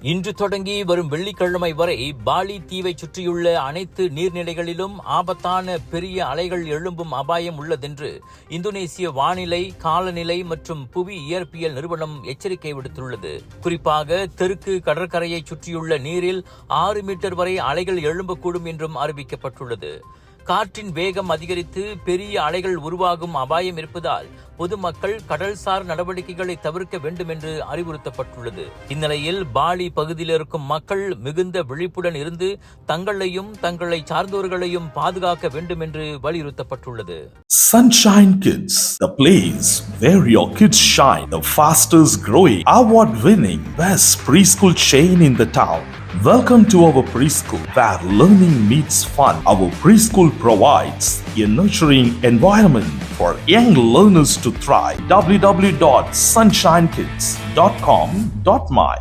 இன்று தொடங்கி வரும் வெள்ளிக்கிழமை வரை பாலி தீவை சுற்றியுள்ள அனைத்து நீர்நிலைகளிலும் ஆபத்தான பெரிய அலைகள் எழும்பும் அபாயம் உள்ளதென்று இந்தோனேசிய வானிலை, காலநிலை மற்றும் புவி இயற்பியல் நிறுவனம் எச்சரிக்கை விடுத்துள்ளது. குறிப்பாக தெற்கு கடற்கரையை சுற்றியுள்ள நீரில் 6 மீட்டர் வரை அலைகள் எழும்பக்கூடும் என்றும் அறிவிக்கப்பட்டுள்ளது. காற்றின் வேகம் அதிகரித்து பெரிய அலைகள் உருவாகும் அபாயம் இருப்பதால் பொதுமக்கள் கடல்சார் நடவடிக்கைகளை தவிர்க்க வேண்டும் என்று அறிவுறுத்தப்பட்டுள்ளது. இந்நிலையில் பாலி பகுதியில் இருக்கும் மக்கள் மிகுந்த விழிப்புடன் இருந்து தங்களையும் தங்களை சார்ந்தோர்களையும் பாதுகாக்க வேண்டும் என்று வலியுறுத்தப்பட்டுள்ளது. Sunshine Kids, the place where your kids shine, the fastest growing, award-winning, best preschool chain in the town. Welcome to our preschool, where learning meets fun. Our preschool provides a nurturing environment for young learners to thrive. www.sunshinekids.com.my